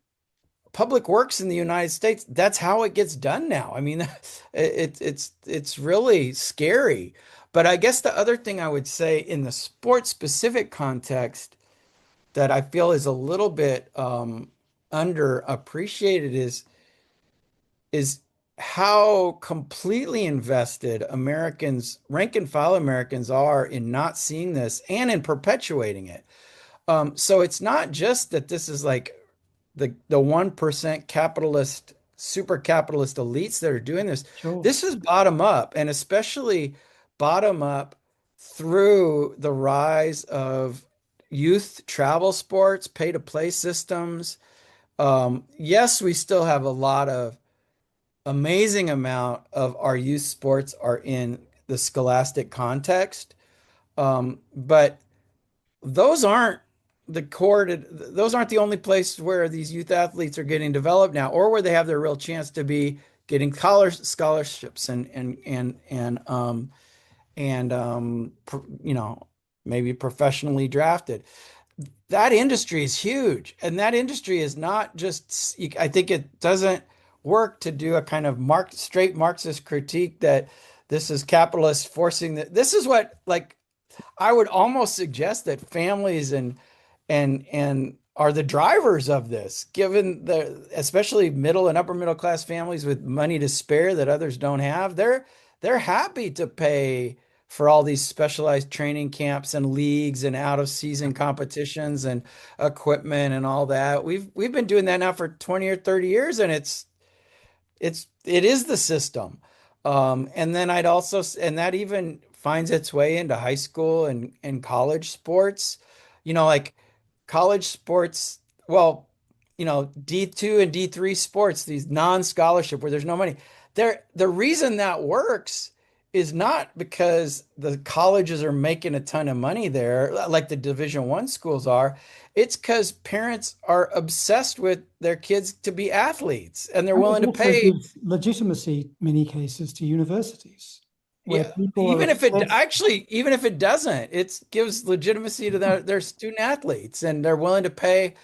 public works in the United States, that's how it gets done now. I mean, it's really scary. But I guess the other thing I would say in the sports specific context that I feel is a little bit underappreciated is how completely invested Americans, rank and file Americans are in not seeing this and in perpetuating it. So it's not just that this is like the 1% capitalist, super capitalist elites that are doing this. Sure. This is bottom up, and especially bottom up through the rise of youth travel sports, pay to play systems. Yes, we still have a lot of amazing amount of our youth sports are in the scholastic context. But those aren't the core to, those aren't the only place where these youth athletes are getting developed now, or where they have their real chance to be getting college scholarships and maybe professionally drafted. That industry is huge, and that industry is not just, I think it doesn't work to do a kind of straight Marxist critique that this is capitalists forcing that. This is what, like, I would almost suggest that families and are the drivers of this, given the especially middle and upper middle class families with money to spare that others don't have. They're happy to pay for all these specialized training camps and leagues and out of season competitions and equipment and all that. We've been doing that now for 20 or 30 years, and it is the system. And then and that even finds its way into high school and college sports. Like college sports, well, D2 and D3 sports, these non-scholarship where there's no money. The reason that works is not because the colleges are making a ton of money there, like the Division I schools are. It's because parents are obsessed with their kids to be athletes, and they're And it willing to also pay. gives legitimacy, many cases, to universities, where Yeah, people are obsessed. even if it doesn't, it gives legitimacy to their student athletes, and they're willing to pay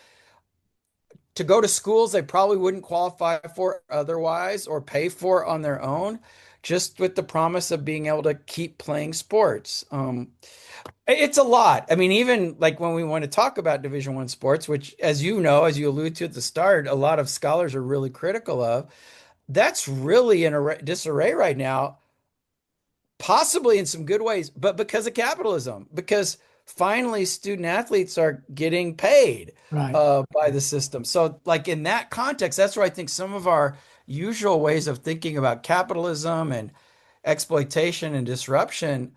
to go to schools they probably wouldn't qualify for otherwise or pay for on their own, just with the promise of being able to keep playing sports. It's a lot. I mean, even like when we want to talk about Division I sports, which, as you know, as you alluded to at the start, a lot of scholars are really critical of, that's really in disarray right now, possibly in some good ways, but because of capitalism, because finally student athletes are getting paid Right. by the system. So, like in that context, that's where I think some of our usual ways of thinking about capitalism and exploitation and disruption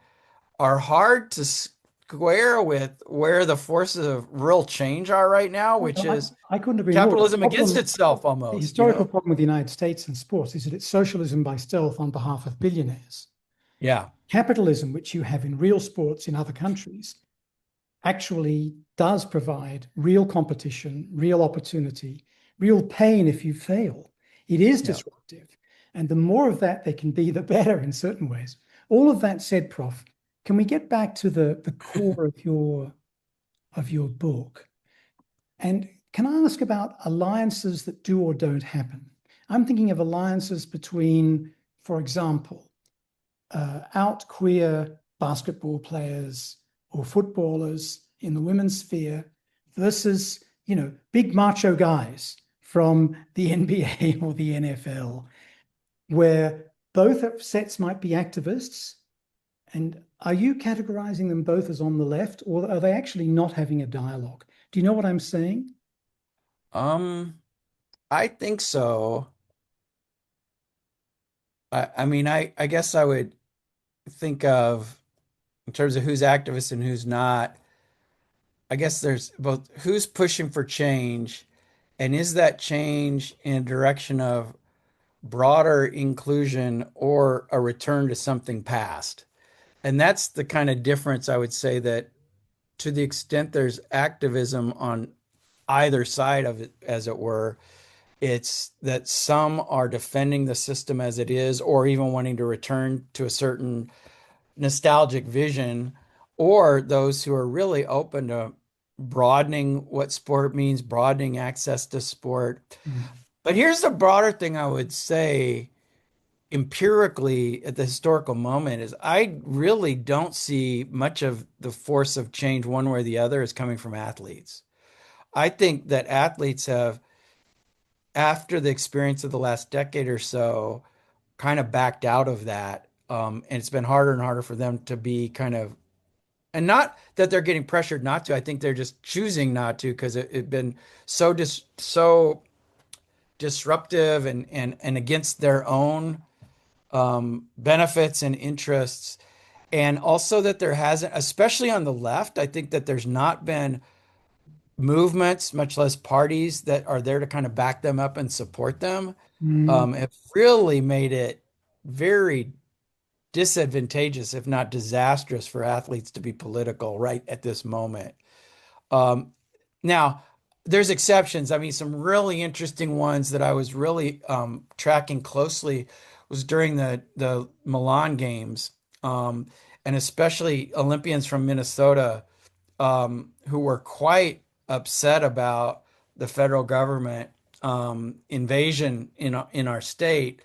are hard to square with where the forces of real change are right now, which is I couldn't agree more. capitalism against itself The almost, historical problem with the United States and sports is that it's socialism by stealth on behalf of billionaires. Yeah. Capitalism, which you have in real sports in other countries, actually does provide real competition, real opportunity, real pain if you fail. It is Yeah. disruptive. And the more of that there can be, the better in certain ways. All of that said, Prof, can we get back to the core of your book? And can I ask about alliances that do or don't happen? I'm thinking of alliances between, for example, out queer basketball players or footballers in the women's sphere versus, big macho guys from the NBA or the NFL, where both sets might be activists. And are you categorizing them both as on the left, or are they actually not having a dialogue? Do you know what I'm saying? Um, I think so. I mean, I guess I would think of, in terms of who's activist and who's not, I guess there's both who's pushing for change, and is that change in a direction of broader inclusion or a return to something past? And that's the kind of difference I would say, that to the extent there's activism on either side of it, as it were, it's that some are defending the system as it is, or even wanting to return to a certain nostalgic vision, or those who are really open to broadening what sport means, broadening access to sport. Mm. But here's the broader thing I would say empirically at the historical moment is I really don't see much of the force of change one way or the other is coming from athletes. I think that athletes have, after the experience of the last decade or so, kind of backed out of that. And it's been harder and harder for them to be kind of, and not that they're getting pressured not to. I think they're just choosing not to because it been so disruptive and against their own benefits and interests. And also that there hasn't, especially on the left, I think that there's not been movements, much less parties, that are there to kind of back them up and support them. Mm. Have really made it very disadvantageous, if not disastrous, for athletes to be political right at this moment. Um, Now, there's exceptions. I mean, some really interesting ones that I was really tracking closely was during the Milan games, and especially Olympians from Minnesota who were quite upset about the federal government invasion in our state,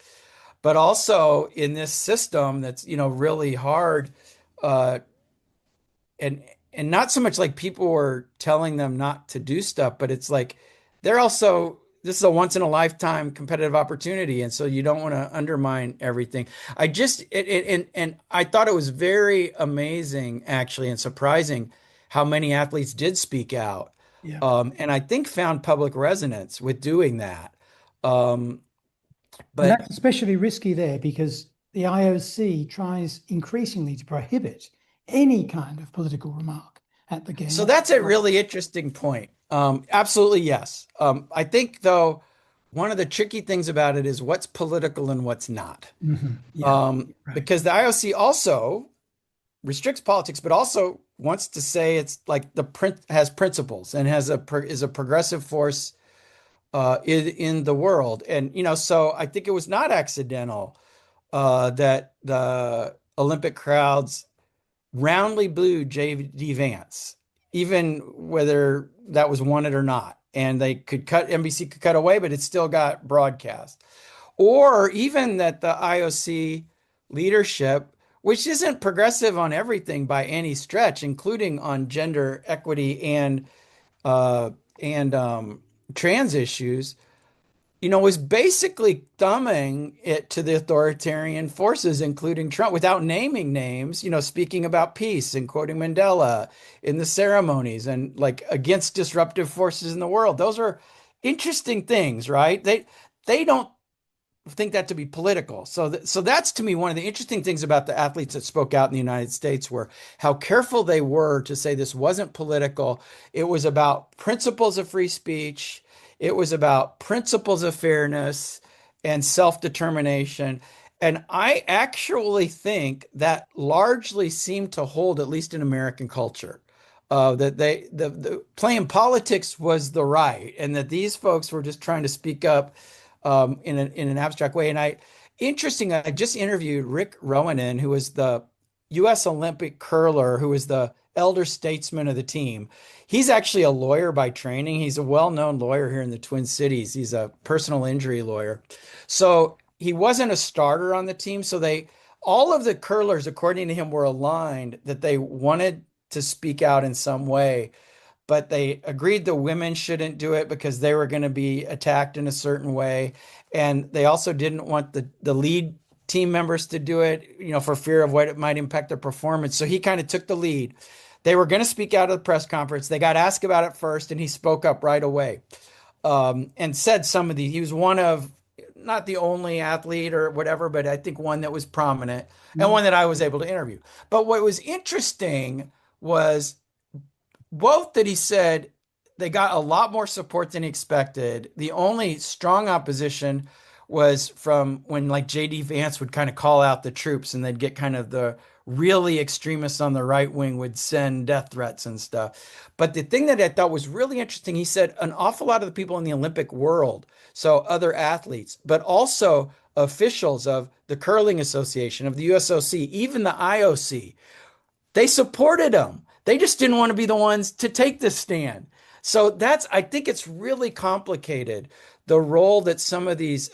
but also in this system that's, really hard. Uh, and and not so much like people were telling them not to do stuff, but it's like they're also this is a once in a lifetime competitive opportunity, and so you don't want to undermine everything. And I thought it was very amazing actually and surprising how many athletes did speak out, Yeah. and I think found public resonance with doing that. Um, And but that's especially risky there because the IOC tries increasingly to prohibit any kind of political remark at the game. So that's a really interesting point. Absolutely, yes. I think, though, one of the tricky things about it is what's political and what's not. Yeah, right. Because the IOC also restricts politics, but also wants to say it's like the print has principles and is a progressive force in the world. And so I think it was not accidental that the Olympic crowds roundly booed J.D. Vance, even whether that was wanted or not. And NBC could cut away, but it still got broadcast. Or even that the IOC leadership, which isn't progressive on everything by any stretch, including on gender equity uh, and trans issues, was basically thumbing it to the authoritarian forces, including Trump, without naming names, speaking about peace and quoting Mandela in the ceremonies and like against disruptive forces in the world. Those are interesting things, right? They don't think that to be political. So that's to me one of the interesting things about the athletes that spoke out in the United States were how careful they were to say this wasn't political. It was about principles of free speech. It was about principles of fairness and self-determination. And I actually think that largely seemed to hold, at least in American culture. That the playing politics was the right, and that these folks were just trying to speak up in an abstract way. And interesting, I just interviewed Rick Rowanen, who was the U.S. Olympic curler, who was the elder statesman of the team. He's actually a lawyer by training. He's a well-known lawyer here in the Twin Cities. He's a personal injury lawyer. So he wasn't a starter on the team. So all of the curlers, according to him, were aligned that they wanted to speak out in some way, but they agreed the women shouldn't do it because they were going to be attacked in a certain way. And they also didn't want the lead team members to do it, for fear of what it might impact their performance. So he kind of took the lead. They were going to speak out at the press conference. They got asked about it first, and he spoke up right away and said some of these. He was one of, not the only athlete or whatever, but I think one that was prominent and Mm. one that I was able to interview. But what was interesting was both that he said they got a lot more support than he expected. The only strong opposition was from when like JD Vance would kind of call out the troops and they'd get kind of the really extremists on the right wing would send death threats and stuff. But the thing that I thought was really interesting, he said an awful lot of the people in the Olympic world, so other athletes, but also officials of the Curling Association, of the USOC, even the IOC, they supported him. They just didn't want to be the ones to take the stand. So I think it's really complicated the role that some of these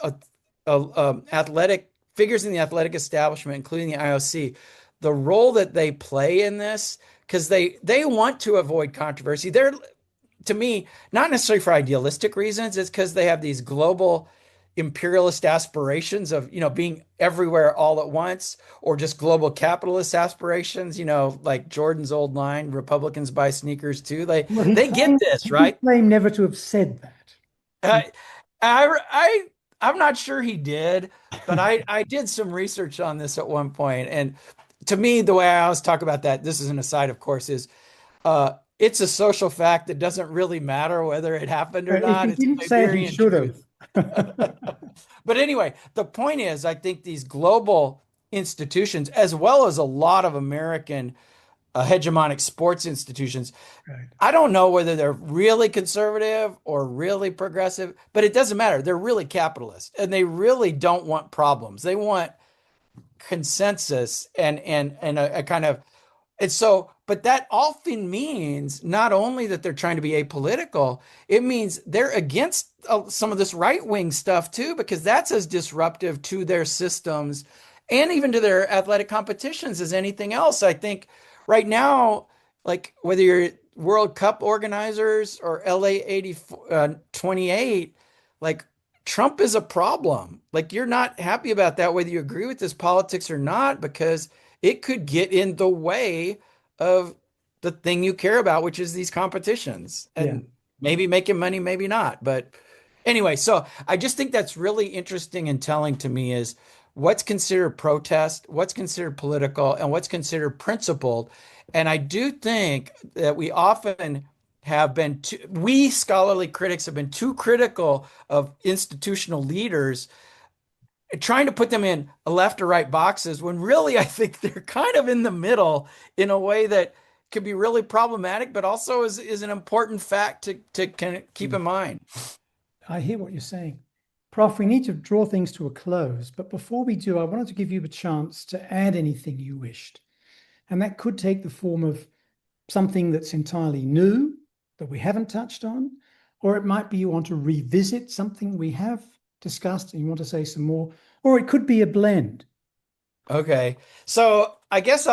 athletic figures in the athletic establishment, including the IOC, the role that they play in this, because they want to avoid controversy. They're, to me, not necessarily for idealistic reasons, it's because they have these global imperialist aspirations of, being everywhere all at once, or just global capitalist aspirations, like Jordan's old line, Republicans buy sneakers too. Well, They get this, he did right? claim never to have said that. Uh, I'm not sure he did, but I did some research on this at one point, and to me, the way I always talk about that, this is an aside, of course, is it's a social fact that doesn't really matter whether it happened or If not. he It's didn't a say it, he Siberian should have. truth. But anyway, the point is, I think these global institutions, as well as a lot of American hegemonic sports institutions. Right. I don't know whether they're really conservative or really progressive, but it doesn't matter. They're really capitalist and they really don't want problems. They want consensus and a kind of and so, but that often means not only that they're trying to be apolitical, it means they're against some of this right-wing stuff too, because that's as disruptive to their systems and even to their athletic competitions as anything else. I think right now, like whether you're World Cup organizers or LA 28, like Trump is a problem. Like you're not happy about that, whether you agree with his politics or not, because it could get in the way of the thing you care about, which is these competitions Yeah. and maybe making money, maybe not. But anyway, so I just think that's really interesting and telling to me is what's considered protest, what's considered political, and what's considered principled. And I do think that we often have been too, we scholarly critics have been too critical of institutional leaders trying to put them in a left or right boxes when really I think they're kind of in the middle in a way that could be really problematic, but also is an important fact to kind of keep Mm. in mind. I hear what you're saying. Prof, we need to draw things to a close, but before we do, I wanted to give you a chance to add anything you wished. And that could take the form of something that's entirely new that we haven't touched on, or it might be you want to revisit something we have discussed and you want to say some more, or it could be a blend. Okay. So I guess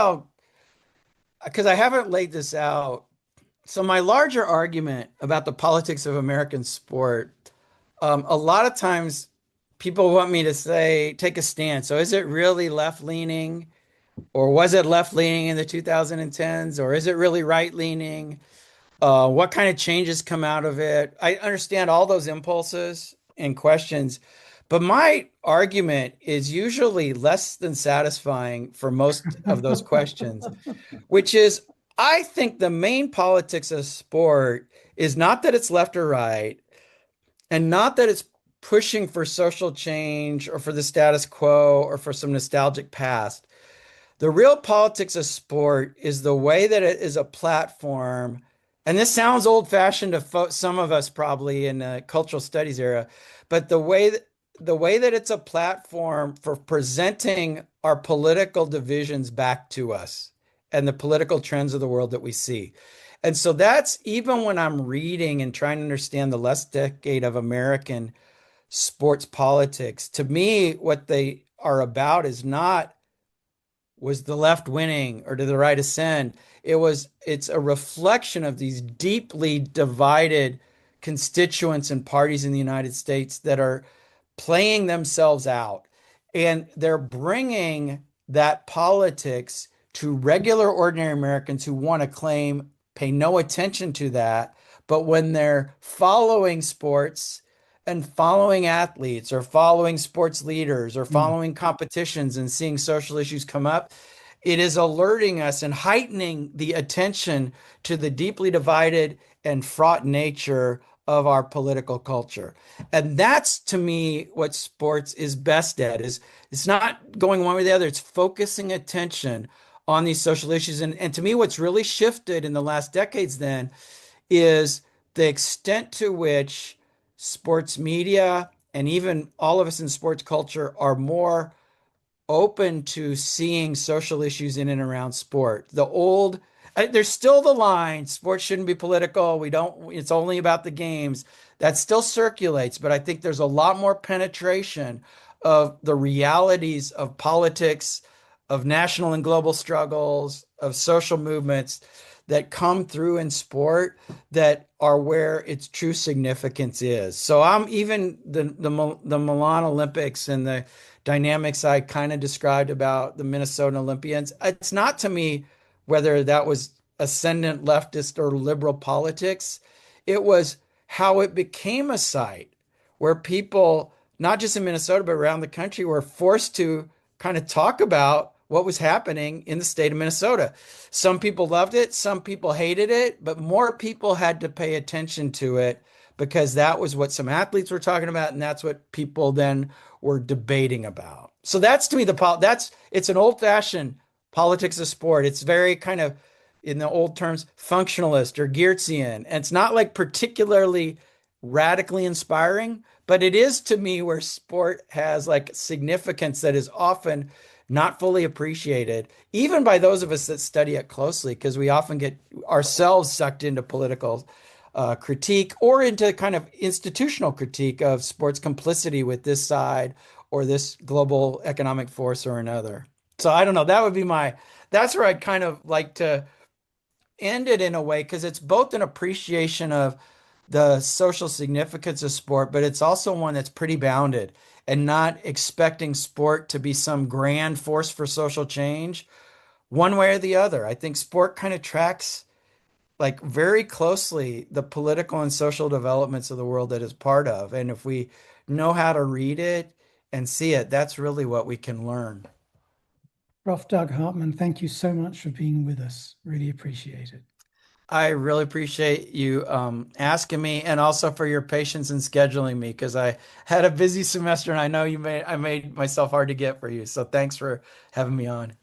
because I haven't laid this out. So my larger argument about the politics of American sport, a lot of times people want me to say, take a stance. So is it really left leaning? Or was it left leaning in the 2010s? Or is it really right leaning? What kind of changes come out of it? I understand all those impulses and questions, but my argument is usually less than satisfying for most of those questions, which is I think the main politics of sport is not that it's left or right, and not that it's pushing for social change or for the status quo or for some nostalgic past. The real politics of sport is the way that it is a platform. And this sounds old fashioned to some of us probably in the cultural studies era, but the way that it's a platform for presenting our political divisions back to us and the political trends of the world that we see. And so that's even when I'm reading and trying to understand the last decade of American sports politics, to me, what they are about is not was the left winning or did the right ascend? It's a reflection of these deeply divided constituents and parties in the United States that are playing themselves out. And they're bringing that politics to regular, ordinary Americans who want to claim, pay no attention to that. But when they're following sports and following athletes or following sports leaders or Mm. following competitions and seeing social issues come up, it is alerting us and heightening the attention to the deeply divided and fraught nature of our political culture. And that's to me what sports is best at is it's not going one way or the other, it's focusing attention on these social issues. And to me, what's really shifted in the last decades then is the extent to which sports media and even all of us in sports culture are more open to seeing social issues in and around sport. There's still the line, sports shouldn't be political. It's only about the games. That still circulates, but I think there's a lot more penetration of the realities of politics, of national and global struggles, of social movements that come through in sport that are where its true significance is. So I'm even the Milan Olympics and the dynamics I kind of described about the Minnesota Olympians. It's not to me whether that was ascendant leftist or liberal politics. It was how it became a site where people, not just in Minnesota, but around the country, were forced to kind of talk about what was happening in the state of Minnesota. Some people loved it, some people hated it, but more people had to pay attention to it because that was what some athletes were talking about, and that's what people then were debating about. So that's to me it's an old-fashioned politics of sport. It's very kind of in the old terms, functionalist or Geertzian. And it's not like particularly radically inspiring, but it is to me where sport has like significance that is often not fully appreciated, even by those of us that study it closely, because we often get ourselves sucked into political critique or into kind of institutional critique of sports complicity with this side or this global economic force or another. So I don't know. That would be that's where I'd kind of like to end it in a way, because it's both an appreciation of the social significance of sport, but it's also one that's pretty bounded and not expecting sport to be some grand force for social change one way or the other. I think sport kind of tracks like very closely the political and social developments of the world that is part of. And if we know how to read it and see it, that's really what we can learn. Prof. Doug Hartmann, thank you so much for being with us. Really appreciate it. I really appreciate you asking me and also for your patience in scheduling me because I had a busy semester and I know I made myself hard to get for you. So thanks for having me on.